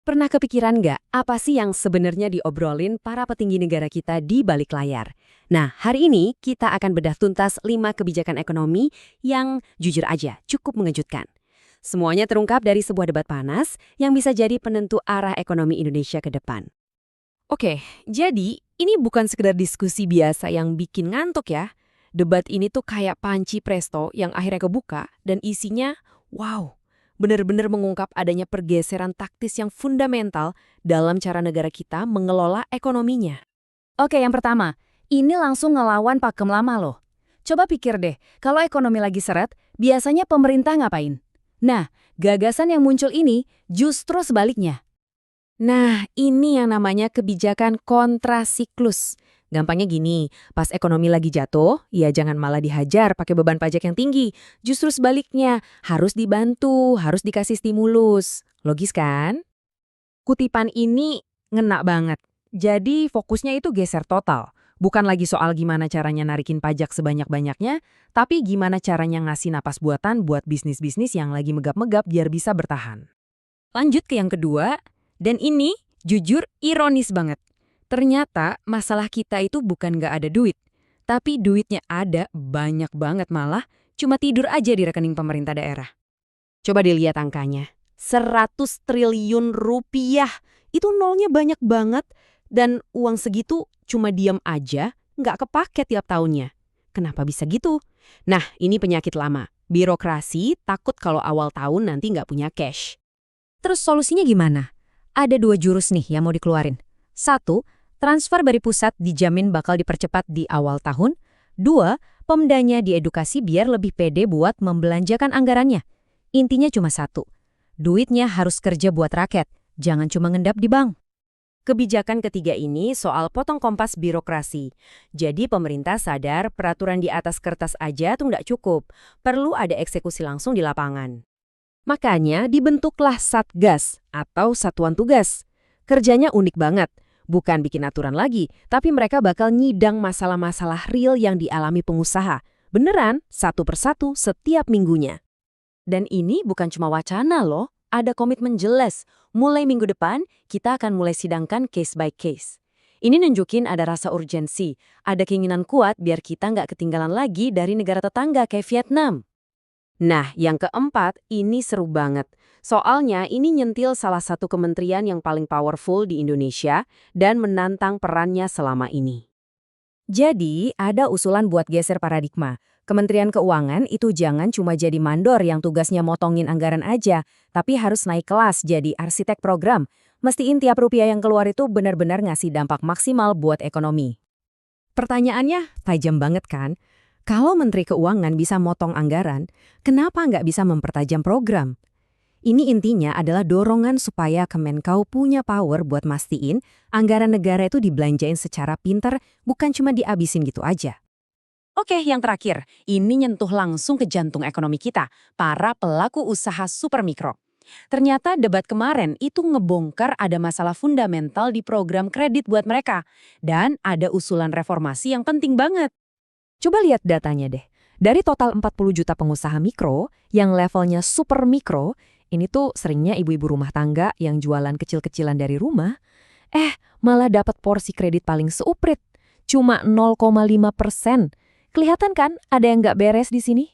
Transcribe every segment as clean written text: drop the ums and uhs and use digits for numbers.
Pernah kepikiran nggak apa sih yang sebenarnya diobrolin para petinggi negara kita di balik layar? Nah, hari ini kita akan bedah tuntas 5 kebijakan ekonomi yang jujur aja cukup mengejutkan. Semuanya terungkap dari sebuah debat panas yang bisa jadi penentu arah ekonomi Indonesia ke depan. Oke, jadi ini bukan sekedar diskusi biasa yang bikin ngantuk ya. Debat ini tuh kayak panci presto yang akhirnya kebuka dan isinya, wow, benar-benar mengungkap adanya pergeseran taktis yang fundamental dalam cara negara kita mengelola ekonominya. Oke, yang pertama, ini langsung ngelawan pakem lama loh. Coba pikir deh, kalau ekonomi lagi seret, biasanya pemerintah ngapain? Nah, gagasan yang muncul ini justru sebaliknya. Nah, ini yang namanya kebijakan kontrasiklus. Gampangnya gini, pas ekonomi lagi jatuh, ya jangan malah dihajar pakai beban pajak yang tinggi. Justru sebaliknya, harus dibantu, harus dikasih stimulus. Logis kan? Kutipan ini ngena banget. Jadi fokusnya itu geser total. Bukan lagi soal gimana caranya narikin pajak sebanyak-banyaknya, tapi gimana caranya ngasih napas buatan buat bisnis-bisnis yang lagi megap-megap biar bisa bertahan. Lanjut ke yang kedua, dan ini jujur ironis banget. Ternyata masalah kita itu bukan nggak ada duit, tapi duitnya ada banyak banget malah, cuma tidur aja di rekening pemerintah daerah. Coba dilihat angkanya, 100 triliun rupiah, itu nolnya banyak banget, dan uang segitu cuma diam aja, nggak kepake tiap tahunnya. Kenapa bisa gitu? Nah, ini penyakit lama. Birokrasi takut kalau awal tahun nanti nggak punya cash. Terus solusinya gimana? Ada 2 jurus nih yang mau dikeluarin. 1, transfer dari pusat dijamin bakal dipercepat di awal tahun. 2, pemdanya diedukasi biar lebih pede buat membelanjakan anggarannya. Intinya cuma satu, duitnya harus kerja buat rakyat, jangan cuma ngendap di bank. Kebijakan ketiga ini soal potong kompas birokrasi. Jadi pemerintah sadar peraturan di atas kertas aja tuh nggak cukup. Perlu ada eksekusi langsung di lapangan. Makanya dibentuklah Satgas atau Satuan Tugas. Kerjanya unik banget. Bukan bikin aturan lagi, tapi mereka bakal nyidang masalah-masalah real yang dialami pengusaha. Beneran, satu persatu setiap minggunya. Dan ini bukan cuma wacana loh. Ada komitmen jelas, mulai minggu depan kita akan mulai sidangkan case by case. Ini nunjukin ada rasa urgensi, ada keinginan kuat biar kita nggak ketinggalan lagi dari negara tetangga kayak Vietnam. Nah, yang keempat, ini seru banget. Soalnya ini nyentil salah satu kementerian yang paling powerful di Indonesia dan menantang perannya selama ini. Jadi, ada usulan buat geser paradigma. Kementerian Keuangan itu jangan cuma jadi mandor yang tugasnya motongin anggaran aja, tapi harus naik kelas jadi arsitek program. Mestiin tiap rupiah yang keluar itu benar-benar ngasih dampak maksimal buat ekonomi. Pertanyaannya tajam banget kan? Kalau Menteri Keuangan bisa motong anggaran, kenapa nggak bisa mempertajam program? Ini intinya adalah dorongan supaya Kemenkau punya power buat mastiin anggaran negara itu dibelanjain secara pintar, bukan cuma dihabisin gitu aja. Oke, yang terakhir, ini nyentuh langsung ke jantung ekonomi kita, para pelaku usaha super mikro. Ternyata debat kemarin itu ngebongkar ada masalah fundamental di program kredit buat mereka, dan ada usulan reformasi yang penting banget. Coba lihat datanya deh. Dari total 40 juta pengusaha mikro, yang levelnya super mikro, ini tuh seringnya ibu-ibu rumah tangga yang jualan kecil-kecilan dari rumah, malah dapat porsi kredit paling seuprit. Cuma 0,5%. Kelihatan kan ada yang nggak beres di sini?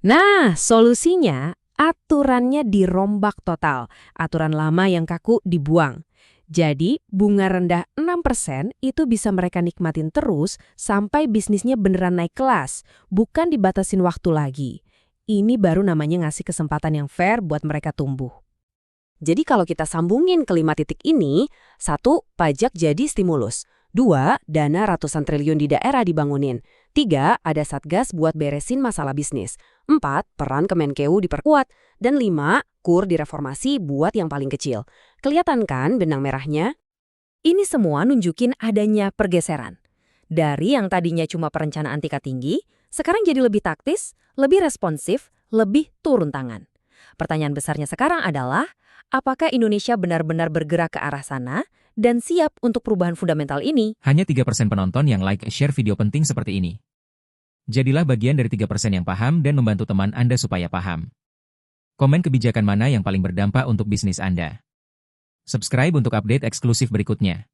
Nah, solusinya aturannya dirombak total. Aturan lama yang kaku dibuang. Jadi, bunga rendah 6% itu bisa mereka nikmatin terus sampai bisnisnya beneran naik kelas, bukan dibatasin waktu lagi. Ini baru namanya ngasih kesempatan yang fair buat mereka tumbuh. Jadi kalau kita sambungin ke 5 titik ini, 1, pajak jadi stimulus. 2, dana ratusan triliun di daerah dibangunin. 3, ada satgas buat beresin masalah bisnis. 4, peran Kemenkeu diperkuat. Dan 5, KUR direformasi buat yang paling kecil. Kelihatan kan benang merahnya? Ini semua nunjukin adanya pergeseran. Dari yang tadinya cuma perencanaan tingkat tinggi, sekarang jadi lebih taktis, lebih responsif, lebih turun tangan. Pertanyaan besarnya sekarang adalah, apakah Indonesia benar-benar bergerak ke arah sana dan siap untuk perubahan fundamental ini? Hanya 3% penonton yang like share video penting seperti ini. Jadilah bagian dari 3% yang paham dan membantu teman Anda supaya paham. Komen kebijakan mana yang paling berdampak untuk bisnis Anda. Subscribe untuk update eksklusif berikutnya.